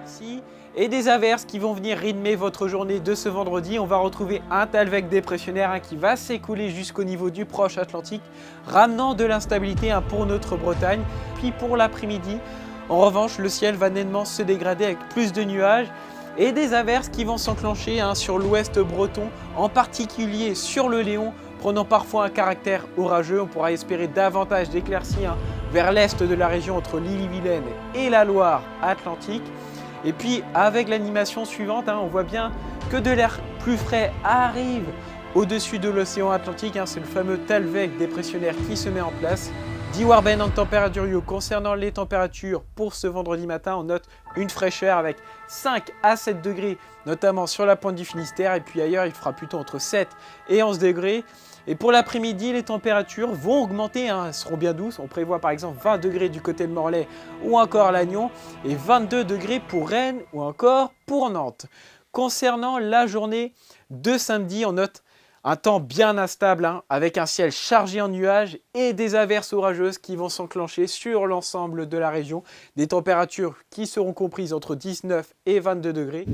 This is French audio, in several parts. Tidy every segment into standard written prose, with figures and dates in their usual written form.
éclaircies et des averses qui vont venir rythmer votre journée de ce vendredi. On va retrouver un Talweg dépressionnaire qui va s'écouler jusqu'au niveau du proche Atlantique, ramenant de l'instabilité pour notre Bretagne. Puis pour l'après-midi, en revanche, le ciel va nettement se dégrader avec plus de nuages et des averses qui vont s'enclencher sur l'ouest breton, en particulier sur le Léon, prenant parfois un caractère orageux. On pourra espérer davantage d'éclaircies vers l'est de la région entre l'Ille-et-Vilaine et la Loire Atlantique. Et puis avec l'animation suivante, on voit bien que de l'air plus frais arrive au-dessus de l'océan Atlantique. C'est le fameux Talweg dépressionnaire qui se met en place. Dit Warben en température concernant les températures pour ce vendredi matin, on note une fraîcheur avec 5 à 7 degrés, notamment sur la pointe du Finistère, et puis ailleurs il fera plutôt entre 7 et 11 degrés. Et pour l'après-midi, les températures vont augmenter, elles seront bien douces. On prévoit par exemple 20 degrés du côté de Morlaix ou encore Lannion, et 22 degrés pour Rennes ou encore pour Nantes. Concernant la journée de samedi, on note un temps bien instable, avec un ciel chargé en nuages et des averses orageuses qui vont s'enclencher sur l'ensemble de la région. Des températures qui seront comprises entre 19 et 22 degrés.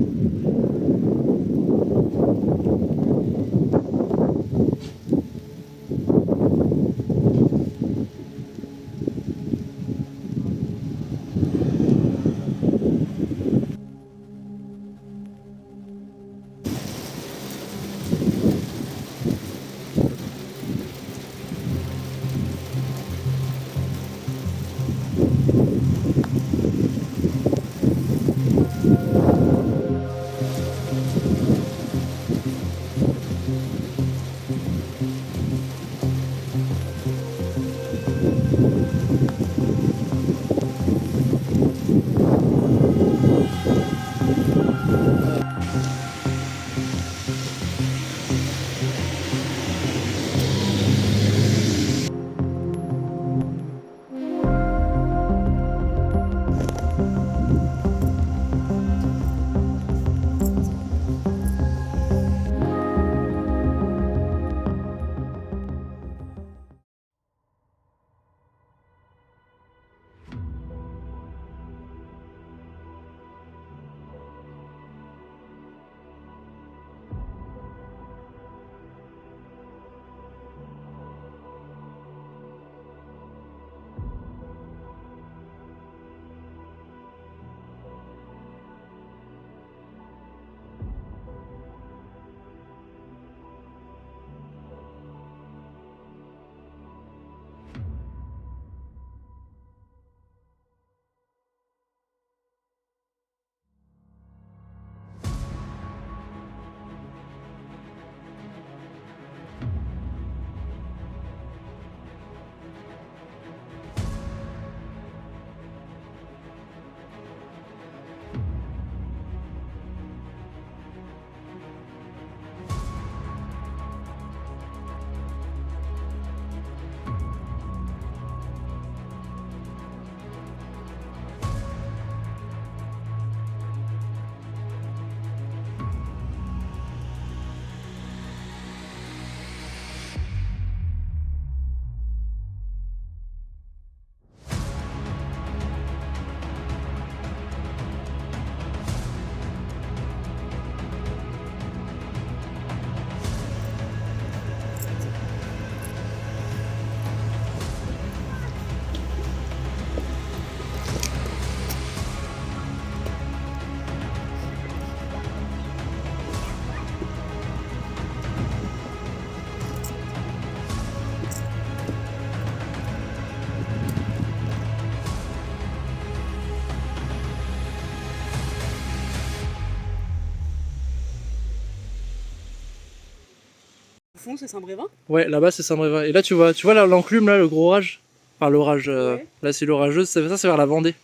Au fond, c'est Saint-Brévin. Ouais, là-bas c'est Saint-Brévin. Et là tu vois là l'enclume, là, le gros orage. Enfin l'orage, Ouais. là c'est l'orageuse, ça c'est vers la Vendée.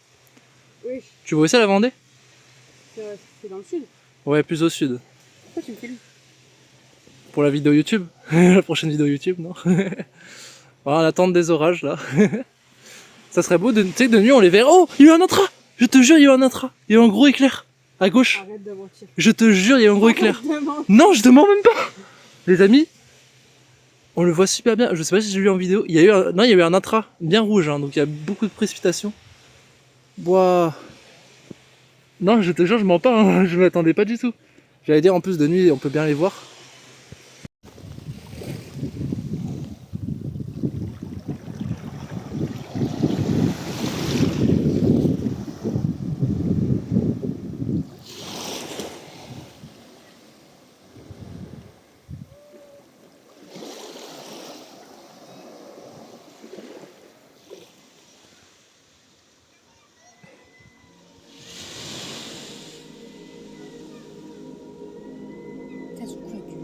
Oui, Tu vois aussi la Vendée? c'est dans le sud. Ouais, plus au sud. Pourquoi tu me filmes? Pour la vidéo YouTube. La prochaine vidéo YouTube, non? Voilà, en attente des orages là. Ça serait beau, tu sais que de nuit on les verrait. Oh, il y a eu un intra! Je te jure, il y a eu un intra. Il y a eu un gros éclair. À gauche. Arrête de mentir. Je te jure, il y a eu un gros éclair. Arrête de mentir. Non, je te mens même pas. Les amis, on le voit super bien. Je sais pas si j'ai vu en vidéo. Il y a eu un... Non, il y a eu un intra bien rouge, donc il y a beaucoup de précipitations. Boah. Non, je te jure, je mens pas, hein. Je m'attendais pas du tout. J'allais dire en plus de nuit, on peut bien les voir. Putain, ce coup avec du loup.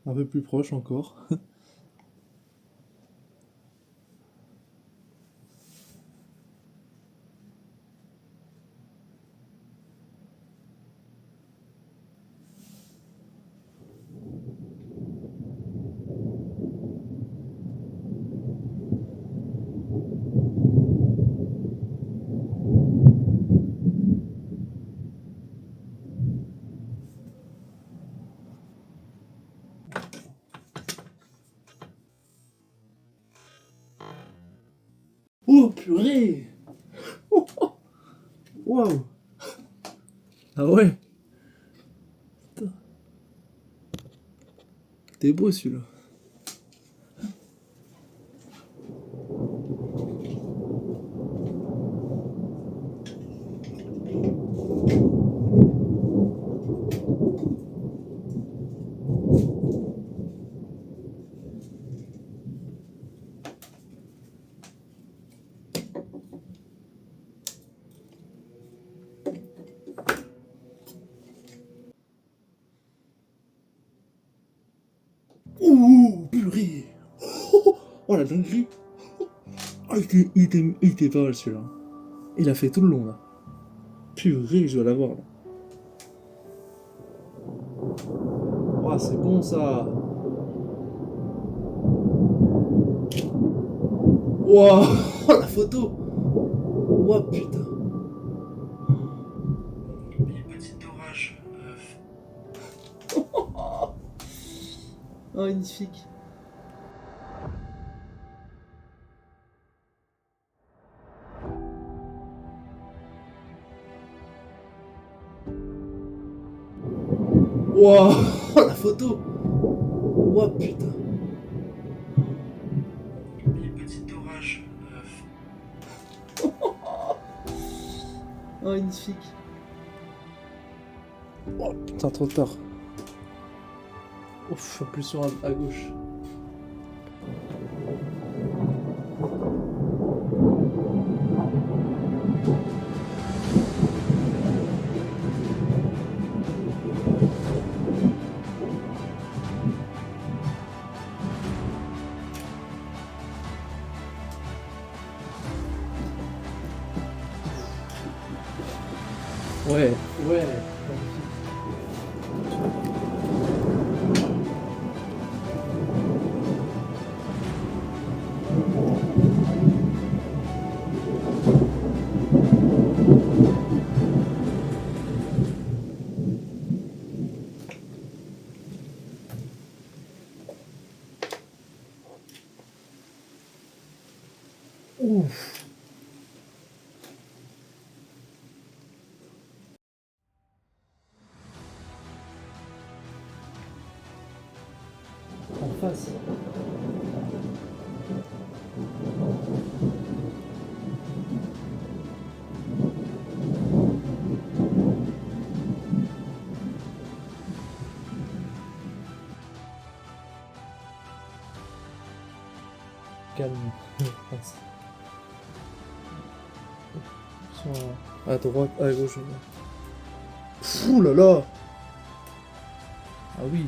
Un peu plus proche encore. Oh purée! Waouh! Ah ouais! Putain. T'es beau celui-là. Oh purée! Oh la dinguerie! Oh, il était pas mal celui-là. Il a fait tout le long là. Purée, je dois l'avoir là. Oh, c'est bon ça! Wow! Oh la photo! Oh putain! Une petite orage. Oh, magnifique! Wow! Oh la photo! Oh putain! Une petite orage. Oh, magnifique! Oh putain, trop tard. Ouf, plus sur à gauche. Ouais, ouais. Ouf. En face. Calme. Pense. À droite, à gauche. Fou là là. Ah oui.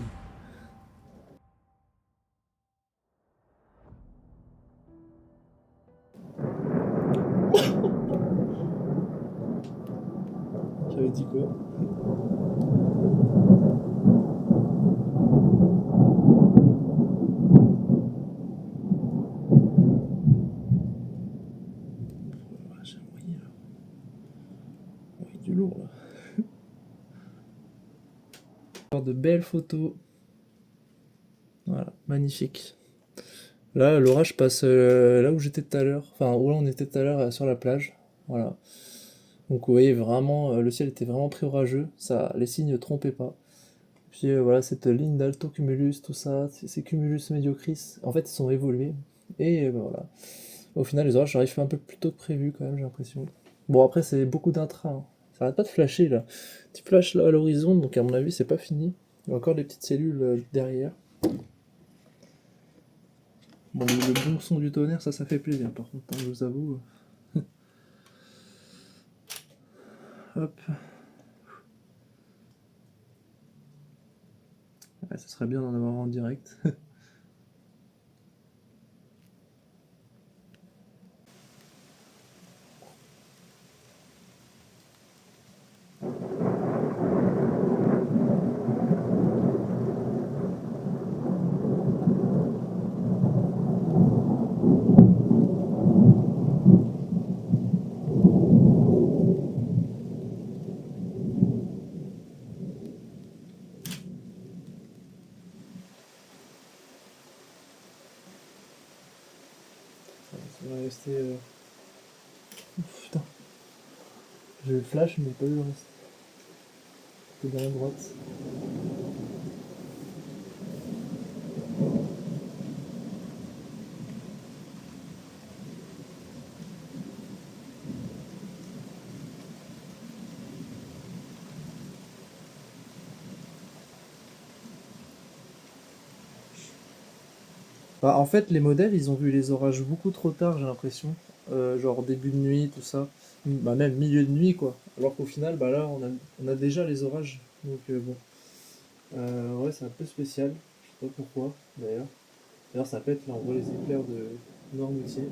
J'avais dit quoi? J'ai envoyé là. Oui, du lourd là. Encore de belles photos. Voilà, magnifique. Là, l'orage passe là où j'étais tout à l'heure. Enfin, où là on était tout à l'heure sur la plage. Voilà. Donc vous voyez vraiment, le ciel était vraiment préorageux. Ça, les signes ne trompaient pas. Puis voilà, cette ligne d'altocumulus, tout ça, ces cumulus mediocris, en fait, ils sont évolués. Et ben voilà. Au final, les orages arrivent un peu plus tôt que prévu, quand même, j'ai l'impression. Bon, après, c'est beaucoup d'intra, hein. Ça arrête pas de flasher, là. Petit flash là à l'horizon, donc à mon avis, c'est pas fini. Il y a encore des petites cellules derrière. Bon, le bon son du tonnerre, ça fait plaisir, par contre, hein, je vous avoue. Hop. Ouais, ça serait bien d'en avoir en direct. Ça va rester. Ouf, putain. J'ai eu le flash, mais pas eu le reste. C'était derrière droite. Bah, en fait, les modèles, ils ont vu les orages beaucoup trop tard, j'ai l'impression. Genre début de nuit, tout ça. Bah, même milieu de nuit, quoi. Alors qu'au final, bah là, on a déjà les orages. Donc, bon. Ouais, c'est un peu spécial. Je sais pas pourquoi, d'ailleurs. D'ailleurs, ça pète, là, on voit les éclairs de Noirmoutier.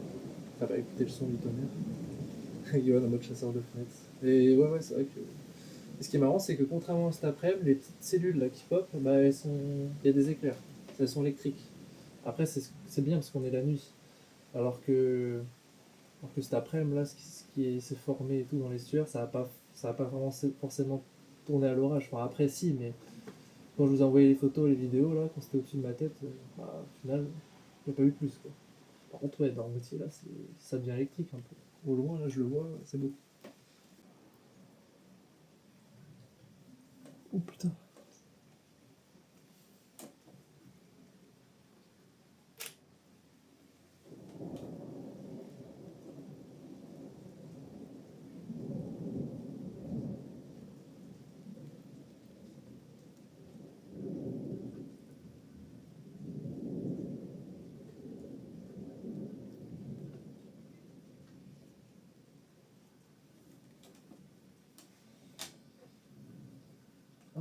Ah bah, écoutez le son du tonnerre. Yoann en mode chasseur de fenêtres. Et ouais, c'est vrai que. Et ce qui est marrant, c'est que contrairement à cet après-midi, les petites cellules là qui pop, bah, elles sont. Il y a des éclairs. Elles sont électriques. Après, c'est bien parce qu'on est la nuit. Alors que, alors que cet après-midi, là, s'est formé et tout dans les sueurs, ça va pas vraiment forcément tourner à l'orage. Enfin, après, si, mais quand je vous ai envoyé les photos, les vidéos, là, quand c'était au-dessus de ma tête, bah, au final, il n'y a pas eu plus, quoi. Par contre, ouais, dans le métier, là, ça devient électrique un peu. Au loin, là, je le vois, c'est beau. Oh putain.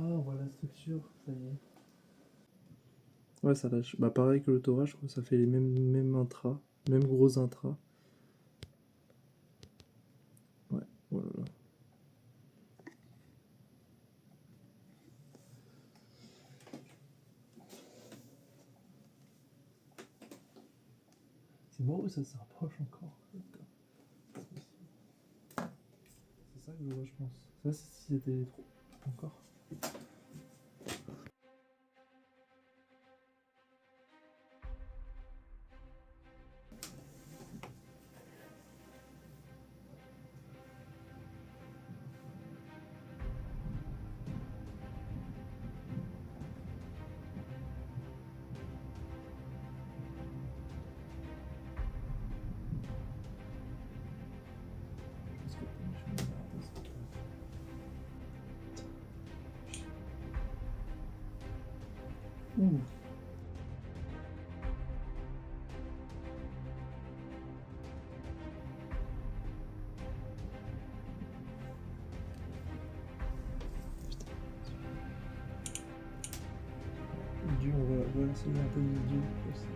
Ah, on voit la structure, ça y est. Ouais, ça lâche. Bah, pareil que l'autorage, je crois que ça fait les mêmes intras, mêmes gros intras. Ouais, oh là là. C'est beau, ça se rapproche encore. C'est ça que je vois, je pense. Ça, c'est si c'était trop. Encore. si j'ai un peu d'huile aussi.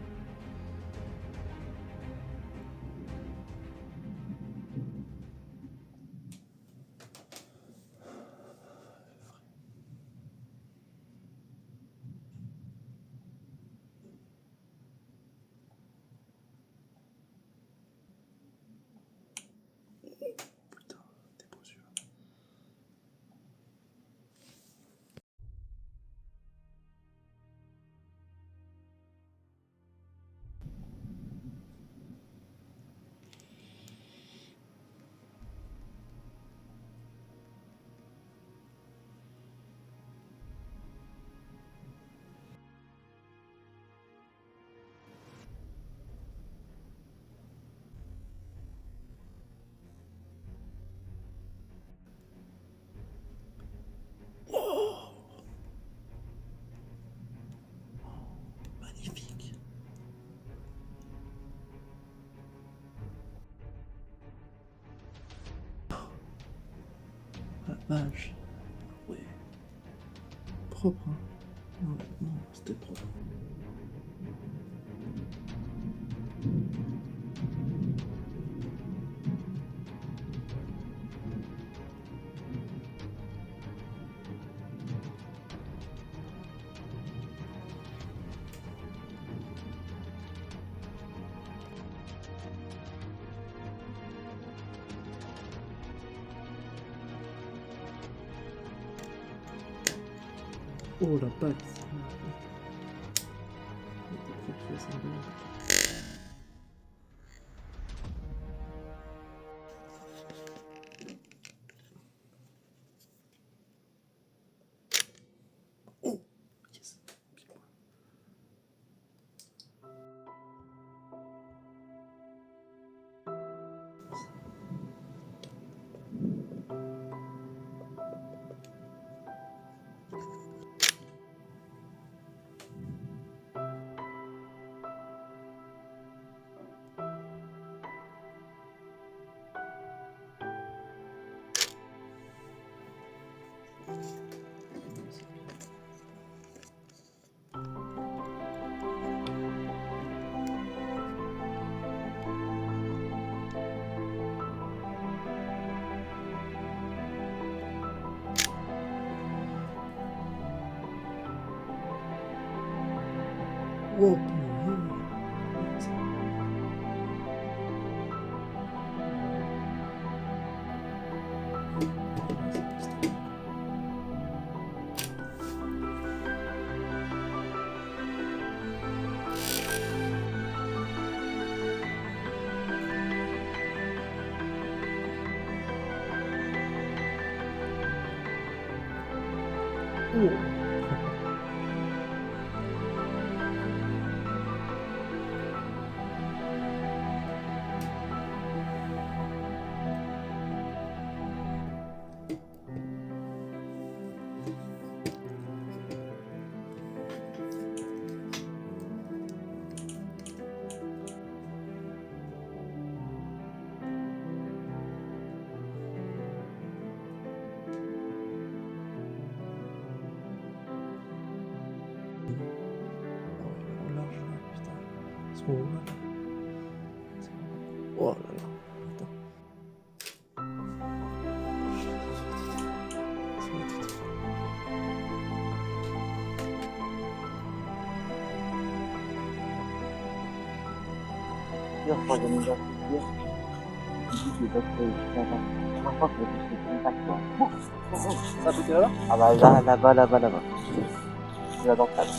Putain, t'es beau celui-là. Magnifique. La vache. Ouais. Propre, hein. Non, non, c'était propre. Oh la pâte. Elle était propre, ça, c'est bien. Oh yes. Bien. Oh, oh. Oh, large là, putain. Ce moment-là. Oh là là. Attends. Dire pour organiser un plaisir, je dis que les autres, moi je pense que c'est contact quoi. Ça peut là? Ah bah là-bas. Je vais dans le cadre.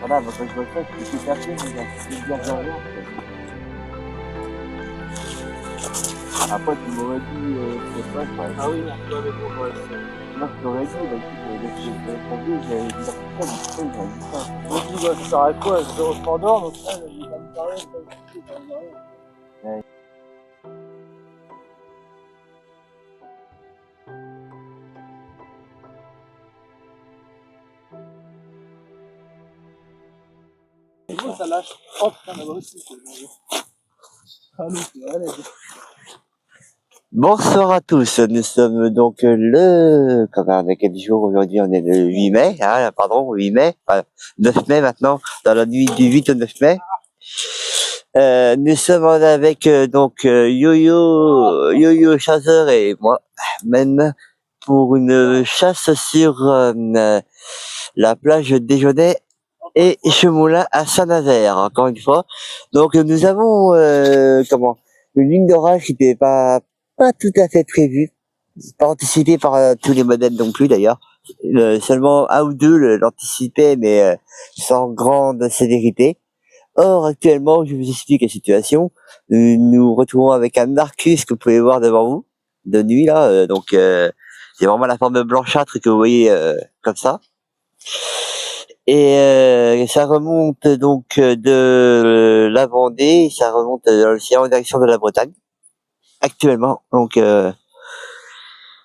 Voilà, donc je vois ça, c'est tout à fait, mais il y a plusieurs rien. Après, tu m'aurais dit, je sais pas, Ah oui, non, mais bon, ouais. moi je t'aurais dit, bah écoute, laisse-le tomber, j'avais dit ça, mais pourquoi il m'a dit ça? Moi, je dis, bah, ça sert à quoi? Je m'endors, donc là, il va me parler, ça me rien. Ouais. où ça lâche. Oh putain, là-bas aussi. Ah non, c'est vrai. Bonsoir à tous, nous sommes donc on est quel jour aujourd'hui? On est le 8 mai, hein, pardon, 8 mai, 9 mai maintenant, dans la nuit du 8 au 9 mai. Nous sommes avec Yo-Yo chasseur et moi même pour une chasse sur la plage Déjeuner et Chemoulin à Saint-Nazaire, encore une fois. Donc nous avons une ligne d'orage qui n'était pas tout à fait prévue, pas anticipée par tous les modèles non plus d'ailleurs. Seulement un ou deux l'anticipaient, mais sans grande sévérité. Or, actuellement, je vous explique la situation. Nous nous retrouvons avec un Arcus que vous pouvez voir devant vous, de nuit, là. C'est vraiment la forme blanchâtre que vous voyez comme ça. Et ça remonte donc de la Vendée, ça remonte dans l'océan en direction de la Bretagne, actuellement. Donc,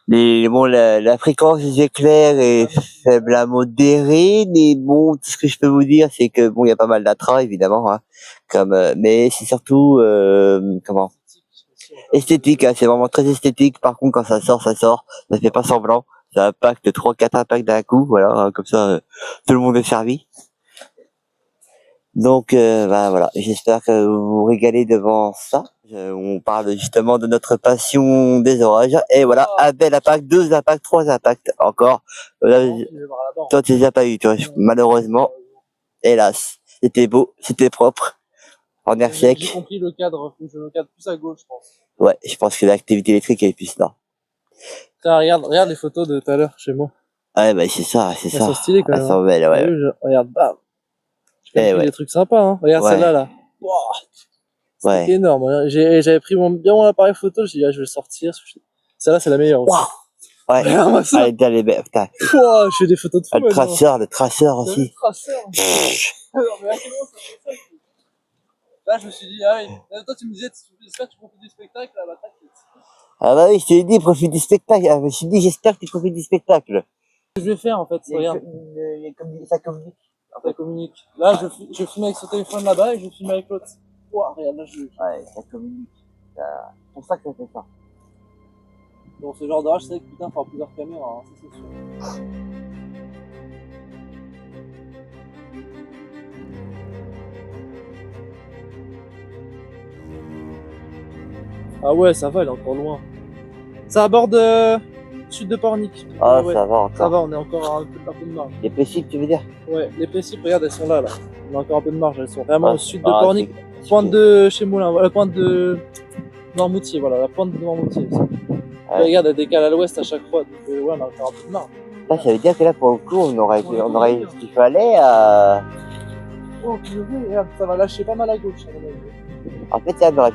la fréquence des éclairs est faible à modérée, mais bon, tout ce que je peux vous dire, c'est que bon, il y a pas mal d'attraits, évidemment, hein, mais c'est surtout, esthétique, hein, c'est vraiment très esthétique. Par contre, quand ça sort, ça fait pas semblant, ça impacte 3-4 impacts d'un coup, voilà, hein, comme ça, tout le monde est servi. Donc, voilà, j'espère que vous vous régalez devant ça. On parle justement de notre passion des orages. Et voilà, un bel impact, 2 impacts, 3 impacts encore. Toi, tu les as pas eu, toi, malheureusement. Hélas, c'était beau, c'était propre, en air J'ai sec. compris le cadre, faut que je le cadre plus à gauche, je pense. Ouais, je pense que l'activité électrique est plus là. Tiens, regarde les photos de tout à l'heure chez moi. Ouais, bah c'est ça. Elles sont stylées quand Elles même. sont belles, T'as ouais. vu, regarde, bam. J'ai Eh pris ouais. des trucs sympas, hein. Regarde Ouais. celle-là, là. Wow, c'était Ouais. énorme. J'avais pris bien mon appareil photo, j'ai dit, ah, je vais le sortir. Celle-là, c'est la meilleure aussi. Waouh. Ouais. Regarde-moi ça. Allez, t'as les belles, putain. Wow, je fais des photos de fou Le traceur Le aussi. traceur. Non, mais à quel moment ça fait ça? Là, je me suis dit, ah oui. Toi, tu me disais, j'espère que tu profites du spectacle, là, bah, t'inquiète. Ah bah oui, je t'ai dit, profite du spectacle. Ah, je me suis dit, j'espère que tu profites du spectacle. Ce que je vais faire, en fait, regarde. Ça communique. Ça communique. Là, je filme avec ce téléphone là-bas et je filme avec l'autre. Wow, regarde, là, Ouais, ça communique. C'est pour ça que ça fait ça. Bon, ce genre d'orage, c'est vrai que putain, faut avoir plusieurs caméras, hein, ça c'est sûr. Ah ouais, ça va, elle est encore loin. Ça aborde sud de Pornic. Ah, ouais, ça va encore. ça va, on est encore un peu de marge. Les péciles, tu veux dire? Ouais, les Pessipes, regarde, elles sont là. On a encore un peu de marge, elles sont vraiment au sud de Ah, Pornic. Pointe de chez Moulin, la pointe de Noirmoutier, voilà, la pointe de Noirmoutier. Ouais. Regarde, elle décale à l'ouest à chaque fois, donc ouais, on a encore un peu de marge. Là, ça veut dire que là, pour le coup, on aurait ce qu'il fallait. Oh, purée, regarde, ça va lâcher pas mal à gauche, à mon avis. En fait, ça aurait...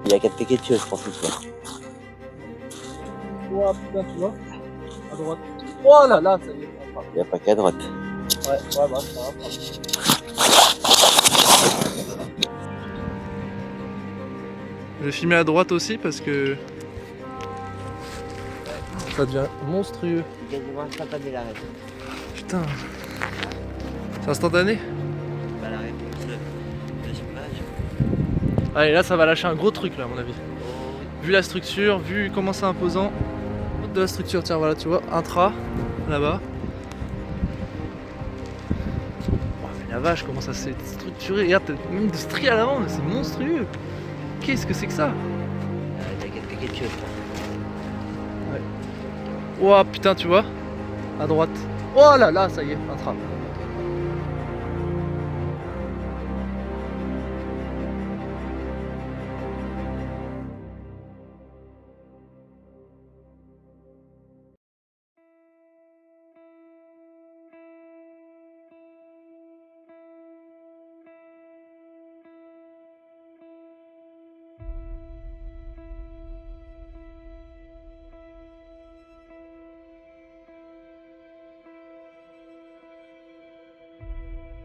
Il y a quelque chose, je pense que ça. Oh putain, tu vois, à droite. Oh là là, ça y est. Il n'y a pas qu'à droite. Ouais, bah, ça va. Je vais filmer à droite aussi parce que ça devient monstrueux. C'est quasiment instantané l'arrêt. Putain. C'est instantané? Bah, l'arrêt de l'image. Allez, là ça va lâcher un gros truc là à mon avis. Vu la structure, vu comment c'est imposant. De la structure, tiens voilà, tu vois, intra, là-bas. Oh, mais la vache, comment ça s'est structuré. Regarde, t'as même de stries à l'avant, c'est monstrueux. Qu'est-ce que c'est que ça? Il y a quelque chose. Ouais. Oh putain, tu vois, à droite. Oh là là, ça y est, intra.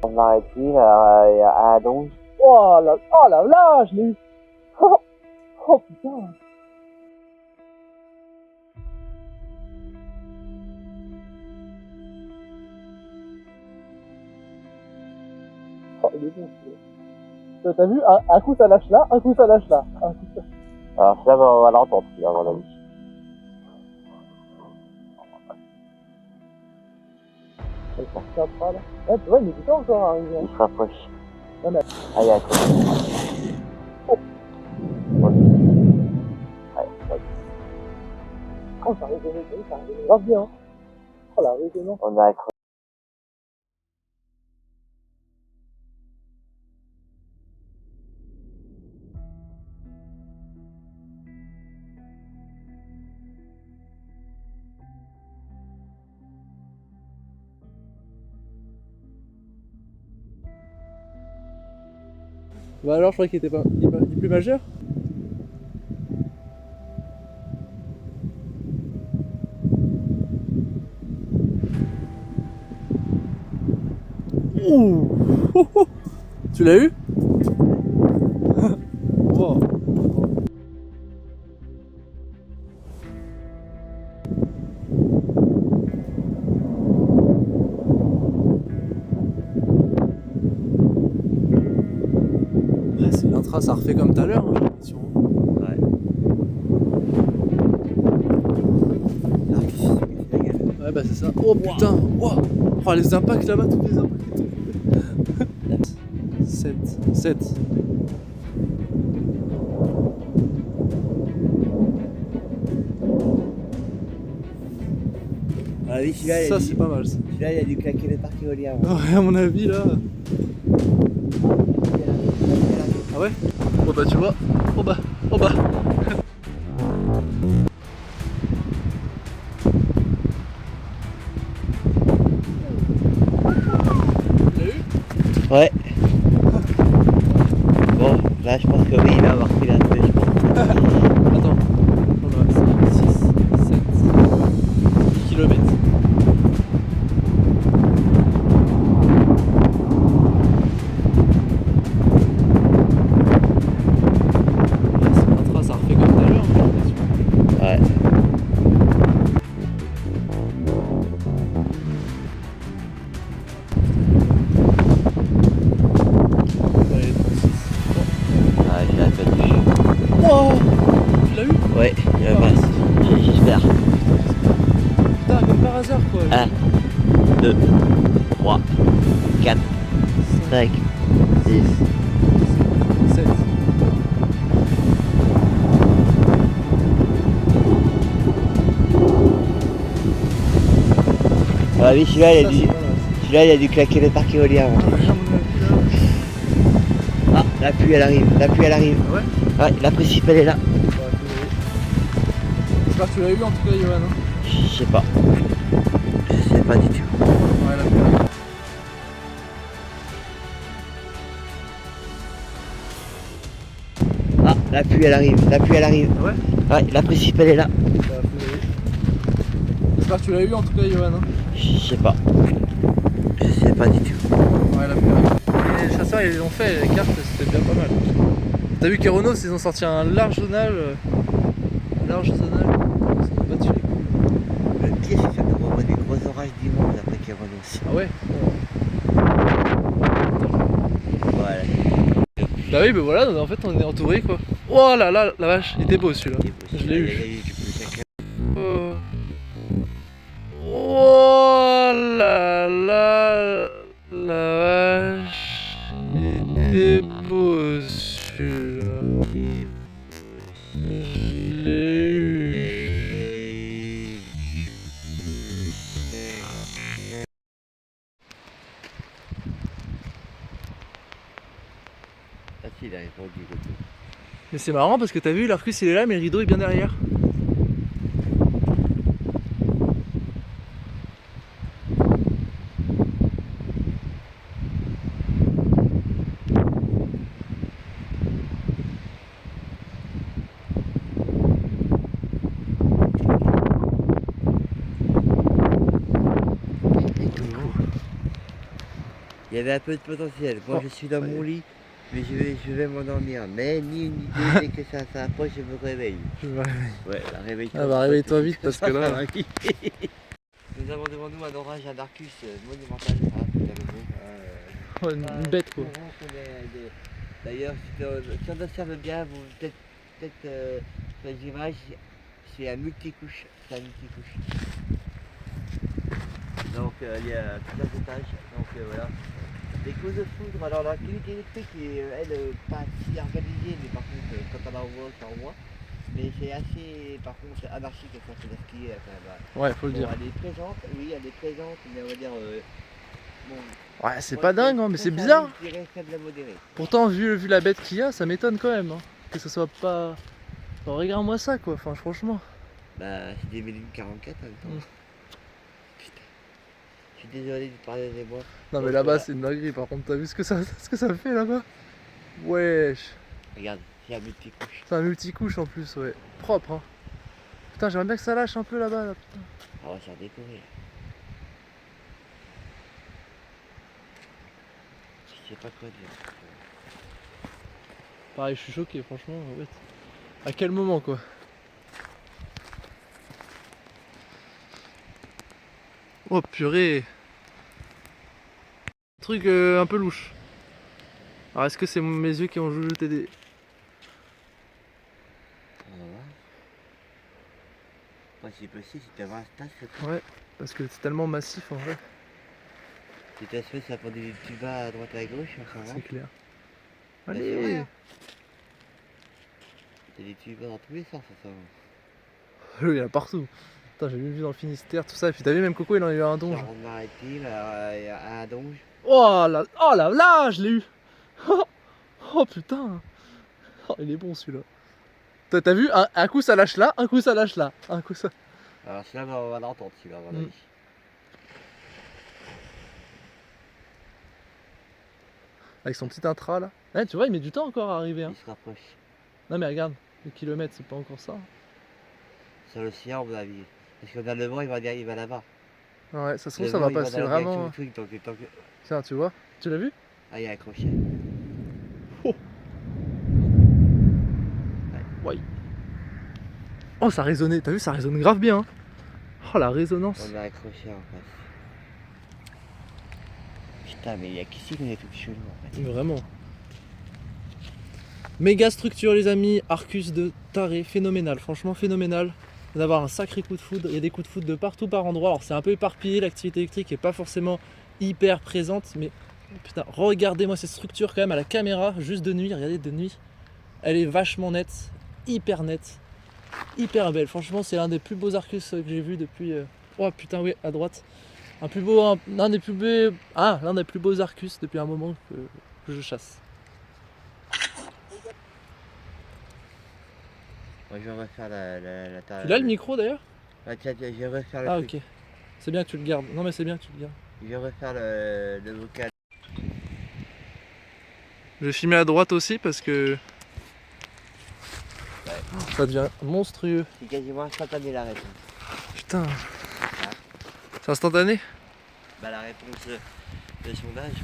On arrête ici, il y a un don. Oh là là, je l'ai eu. Oh putain. il est bon celui-là. T'as vu, un coup ça lâche là, un coup ça lâche là. Un coup, ça... Alors ça, on va l'entendre, à mon avis. Il s'arrêtera là. Ouais, tu vois, il est du temps encore à arriver. Il se rapproche. Non, mais... Allez, à toi. Oh. Ouais. Allez, ouais. Oh, ça a résonné, ça a résonné grave bien. Oh la résonance. On a accroché. Bah alors, je crois qu'il était pas... Il est plus majeur. Ouh. Tu l'as eu? Wow. Ah, c'est l'intra, ça refait comme tout à l'heure, hein, j'ai l'impression. Ouais. Ouais, bah c'est ça. Oh putain, wow. Oh, les impacts là-bas, tous les impacts. 7. Ah oui, Ça, c'est pas mal ça. celui-là, il a dû claquer le parc éolien. Ouais, à mon avis là. Ah ouais? Oh bah tu vois. Oh bah. Ouais. Bon, là, je pense que oui, il va avoir pris la feuille, je pense. Attends. Voilà, 6, 7 km. Ça refait comme tout à l'heure, j'ai l'impression. Ouais. Allez, 36. Ah, j'ai la tête. Wow. Tu l'as eu? Ouais, j'espère. Putain, comme par hasard quoi. 1, 2, 3, 4, 5, 6. 7. Ah oui, celui-là, il Ça, a dû, c'est pas mal. celui-là, il a dû claquer le parc éolien. Ah, la pluie, elle arrive. Ah ouais? Ouais, la principale est là. J'espère que tu l'as eu en tout cas, Johan. Hein. Je sais pas. Je sais pas du tout. Ouais, la pluie arrive. Ah, la pluie, elle arrive. Ah ouais? Ouais, la principale est là. J'espère que tu l'as eu en tout cas, Johan. Hein. Je sais pas. Je sais pas du tout. Ouais, la pluie arrive. Les chasseurs, ils l'ont fait, les cartes, c'était bien pas mal. T'as vu qu'Aeronos, ils ont sorti un large zonal. Ça m'a pas tué. Le pire, c'est sûr qu'on voit des gros orages dimanche après qu'il renonce. Ah ouais? Voilà. Bah oui, bah voilà, en fait on est entouré quoi. Oh là là, la vache, il était beau celui-là. Je l'ai eu. Oh. Oh là là, la vache, il était beau celui-là. Je l'ai eu. Ah si, il arrive pas du côté. Mais c'est marrant parce que t'as vu, l'Arcus il est là mais le rideau est bien derrière. Il y avait un peu de potentiel. Moi, Oh, je suis dans ça y mon est. lit, mais je vais m'endormir. Mais ni une idée, dès que ça approche, je me réveille. Je me réveille. Ouais, là, réveille-toi. Ah bah réveille-toi vite parce que là... Nous avons devant nous un orage à Darkus monumental. Ah, putain, le mot. Ouais, une bête quoi. D'ailleurs, si on observe bien, vous peut-être sur les images, c'est un multicouche. C'est un multicouche. Donc il y a plusieurs étages. Donc voilà. Des coups de foudre. Alors l'activité électrique est elle pas si organisée, mais par contre quand on en voit, ça en voit. Mais c'est assez par contre anarchique quand c'est la skier quand même. Ouais, faut le Bon, dire. elle est présente, oui, elle est présente, mais on va dire bon. Ouais, c'est pas dingue, hein, mais c'est bizarre. Je dirais faible à modéré. Pourtant, vu la bête qu'il y a, ça m'étonne quand même. Hein, que ce soit pas. Enfin, regarde-moi ça quoi, enfin, franchement. Bah, c'est des Méline 44 en même temps. Mm. Putain. Je suis désolé de parler des moi. Non, mais Donc, là-bas, voilà. c'est une dinguerie. Par contre, t'as vu ce que ça fait là-bas? Wesh. Regarde, c'est un multicouche. C'est un multicouche en plus, ouais. Propre, hein. Putain, j'aimerais bien que ça lâche un peu là-bas. Là, putain. On va se faire décorer. Je sais pas quoi dire. Pareil, je suis choqué, franchement. Ouais. À quel moment quoi? Oh purée. Truc un peu louche. Alors est-ce que c'est mes yeux qui ont jeté des... On va voir. Moi, si possible, si t'avais un stage, c'est tout. Ouais, parce que c'est tellement massif en vrai, Si t'as fait, ça prend des petits bas à droite et à gauche, ça va. c'est clair. Bah, c'est vrai, Allez. hein. T'as des tubes dans tous les sens, ça va. Il y en a partout. Putain, j'ai vu dans le Finistère, tout ça. Et puis t'as vu, même Coco, il en a eu un donge. Charente maritime, il y a un donge. Oh là, je l'ai eu. Oh putain. Oh, il est bon celui-là. T'as vu, un coup ça lâche là, un coup ça lâche là. Un coup ça... Alors celui-là, on va l'entendre, celui-là, à mon Mm. avis. Avec son petit intra là. Ouais, tu vois, il met du temps encore à arriver. Hein. Il se rapproche. Non mais regarde, le kilomètre, c'est pas encore ça. Sur l'océan, à mon avis. Parce qu'on a le vent, il va là-bas. Ouais, ça se trouve, Le ça vent, va il passer dans la direction vraiment. du truc, donc, tant que... Tiens, tu vois, tu l'as vu? Ah, il y a un crochet. Ouais. Oh, ça résonnait, t'as vu, ça résonne grave bien. Hein. Oh, la résonance. On a un crochet en face. Putain, mais il y a qu'ici qu'on est tout chelou en fait. Vraiment. Méga structure, les amis. Arcus de taré, phénoménal. Franchement, phénoménal. D'avoir un sacré coup de foudre. Il y a des coups de foudre de partout par endroit. Alors, c'est un peu éparpillé. L'activité électrique est pas forcément hyper présente. Mais putain, regardez-moi cette structure quand même à la caméra. Juste de nuit. Regardez, de nuit. Elle est vachement nette. Hyper nette. Hyper belle. Franchement, c'est l'un des plus beaux Arcus que j'ai vu depuis. Oh putain, oui, à droite. L'un des plus beaux Arcus depuis un moment que je chasse. Moi je vais refaire la taille. Tu l'as le micro d'ailleurs? Ah, tiens, je vais refaire le Ah truc. ok. C'est bien que tu le gardes. Non mais c'est bien que tu le gardes. Je vais refaire le vocal. Je vais filmer à droite aussi parce que ça devient monstrueux. C'est quasiment instantané la réponse. Putain. C'est instantané? Bah la réponse de sondage.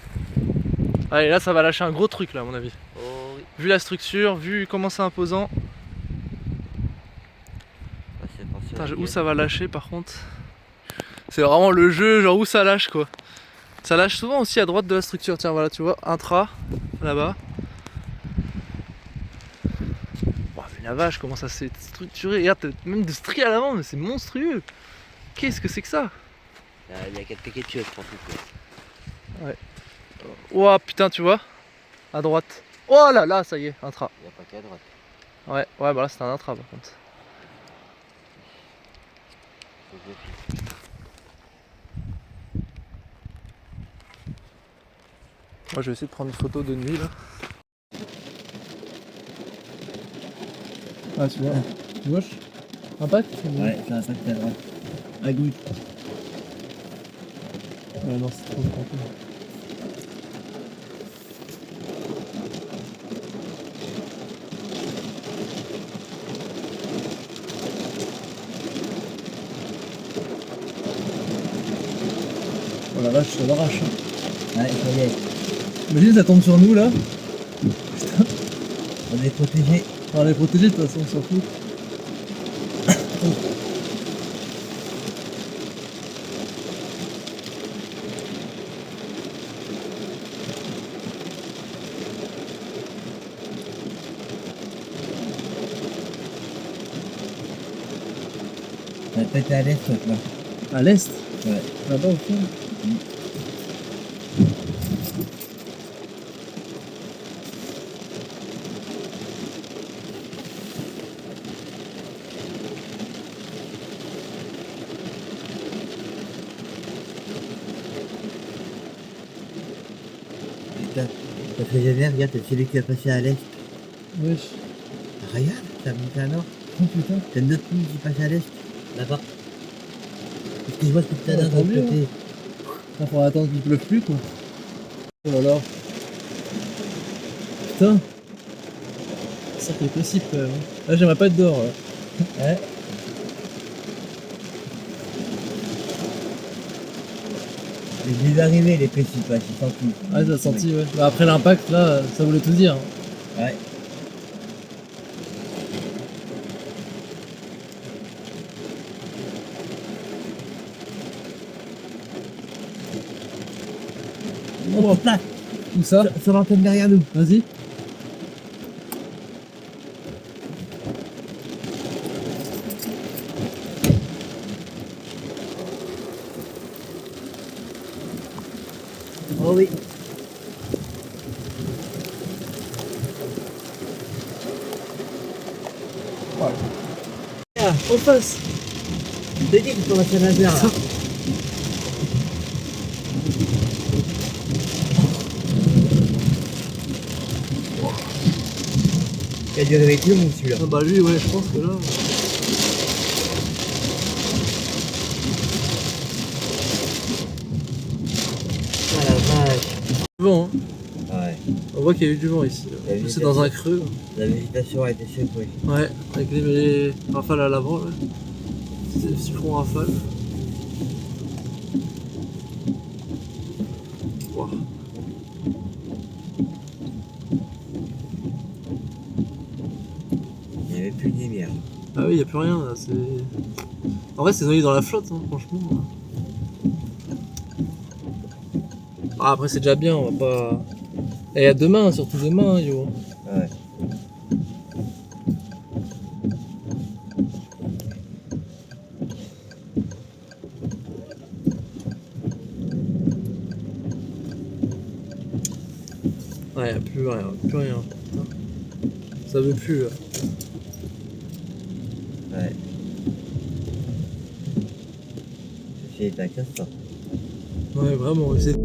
Allez, là ça va lâcher un gros truc là à mon avis. Oh oui. Vu la structure, vu comment c'est imposant. Bah, c'est pour Putain, ça où ça va lâcher par contre? C'est vraiment le jeu, genre où ça lâche quoi. Ça lâche souvent aussi à droite de la structure. Tiens voilà, tu vois, intra, là-bas. Oh, mais la vache, comment ça s'est structuré. Regarde, t'as même de stries à l'avant, mais c'est monstrueux. Qu'est-ce que c'est que ça? Il y a 4 paquets de choses pour tout. Oh putain, tu vois? À droite. Oh là là, ça y est, intra. Il n'y a pas qu'à droite. Ouais, bah là c'était un intra par contre. Faut que je filme. Moi je vais essayer de prendre une photo de nuit là. Ah tu vois, gauche, impact? Ouais, c'est un sac à droite. À gauche. Ouais non c'est trop compliqué. Oh la vache, ça l'arrache. Ouais, ça y est. Imagine ça tombe sur nous là. On est protégé. On est protégé de toute façon, on s'en fout. pété à l'est, là. À l'est? Ouais. Là-bas au fond. Ça fait génial, regarde, c'est celui qui a passé à l'est. Wesh. Regarde, ça monte à nord. Oh putain. C'est notre ligne qui passe à l'est, là-bas. Parce que je vois que tout à l'heure de tant l'autre mieux, côté. Il faudra attendre qu'il pleuve plus quoi. Oh là là. Putain. C'est ça qui est possible quand même. Là j'aimerais pas être dehors là. Ouais. Je les arrivés, les précipes, j'ai senti. Ah t'as senti ouais. Bah, après l'impact là, ça voulait tout dire. Ouais. Oh, Là, tout ça. sur l'antenne derrière nous. Vas-y. Oh oui. Ah, en face. Je t'ai dit qu'il faut passer à laser là. Il a dû réveiller tout le monde celui-là. Ah bah lui ouais je pense que là. Ah la vache. Du vent hein. Ouais. On voit qu'il y a eu du vent ici. La C'est végétation. dans un creux. La végétation a été secouée. Ouais, avec les rafales à l'avant là. C'est front rafale. Wow. Il n'y avait plus de lumière. Ah oui, y a plus rien là, c'est. En vrai, c'est noyé dans la flotte, hein, franchement. Ah, après, c'est déjà bien, on va pas. Et à demain, surtout demain, hein, yo. Ouais. Ouais, y a plus rien, plus rien. Putain. Ça veut plus là. Ouais. C'est un casse. Ouais, vraiment, c'est.